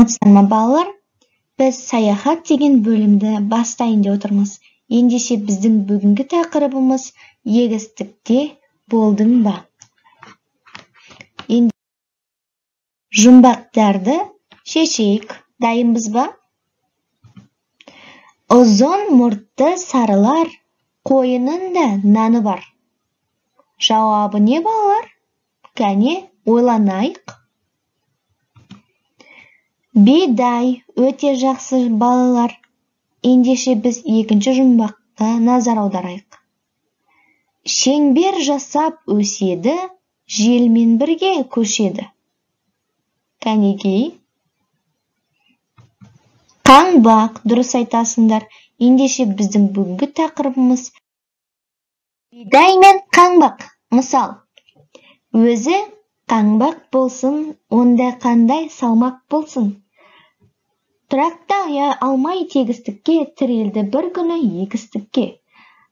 Саламатсыздарбы балалар? Біз саяхат деген бөлімді бастайын деп отырмыз. Ендеше біздің бүгінгі тақырыбымыз егістікте болдың ба? Жұмбақтарды шешейік. Дайынбыз ба? Ұзын мұртты сарылар, қойының да наны бар. Жауабы не балалар? Кәне, ойланайық. Бидай өте жақсы балалар. Ендеше біз екінші жұмбаққа назар аударайық. Шеңбер жасап өседі, желмен бірге көшеді. Кәнекей? Қаңбақ, дұрыс айтасыңдар. Ендеше біздің бүгінгі тақырыбымыз бидай мен қаңбақ. Мысал, өзі қаңбақ болсын, онда қандай салмақ болсын. Тұрақтай алмай тегістікке тірелді бір күні егістікке.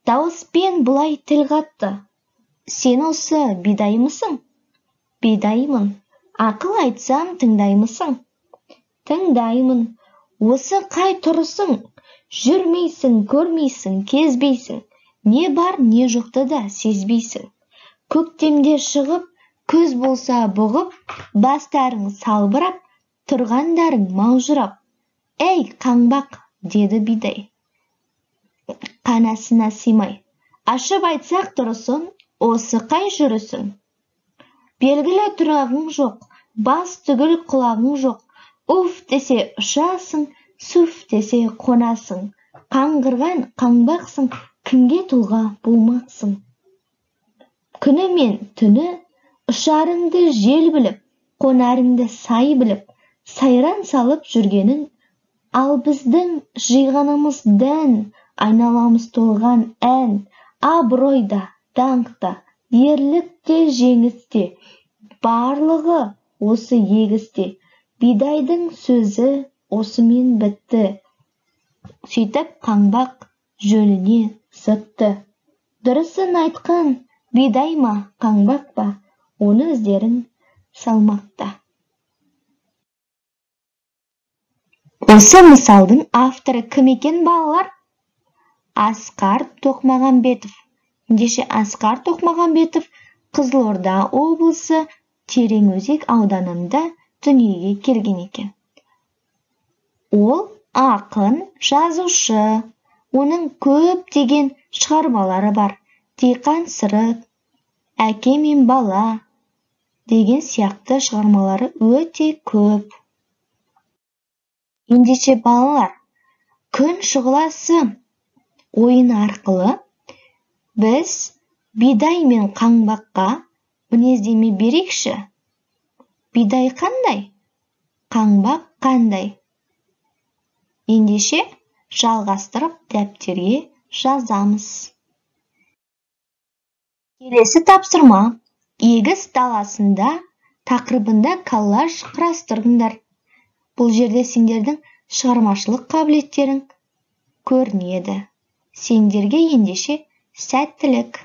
Дауыспен бұлай тіл қатты. Сен осы бидаймысың? Бидаймын. Ақыл айтсам тыңдаймысың? Тыңдаймын. Осы қай тұрысың? Жүрмейсің, көрмейсің, кезбейсің. Не бар, не жоқты да сезбейсің. Көктемде шығып, көз болса бұғып, бастарың салбырап, тұрғандарың маужырап. Ей, қаңбақ, деді бидай. Қанасына сыймай. Ашып айтсақ тұрысын, осы қай жүрісің? Белгілі тұрағың жоқ, бас түгіл құлағың жоқ. Уф десе ұшасың, суф десе қонасың. Қаңғырған қаңбақсың, кімге тұлға болмақсың? Күні мен түні ұшарыңды жел біліп, қонарыңды сай біліп, сайран салып жүргенің, ал біздің жиғанымыз дән, айналамыз толған ән, абыройда, даңқта, ерлікте, жеңісте, барлығы осы егісте. Бидайдың сөзі осымен бітті. Сөйтіп қаңбақ жөніне зытты. Дұрысын айтқан бидай ма, қаңбақ па, оны өздерің салмақта. Осы мысалдың авторы кім екен балалар? Асқар Тоқмағамбетов. Ендеше Асқар Тоқмағамбетов Қызылорда облысы Тереңөзек ауданында дүниеге келген екен. Ол ақын, жазушы. Оның көптеген шығармалары бар. Диқан сыры, әке мен бала деген сияқты шығармалары өте көп. Ендеше балалар, күн шығыласы ойын арқылы біз бидай мен қаңбаққа мінездеме берейікші. Бидай қандай? Қаңбақ қандай? Ендеше жалғастырып дәптерге жазамыз. Келесі тапсырма. Егіс даласында тақырыбында коллаж құрастырыңдар. Бұл жерде сендердің шығармашылық қабілеттерің көрінеді. Сендерге ендеше сәттілік.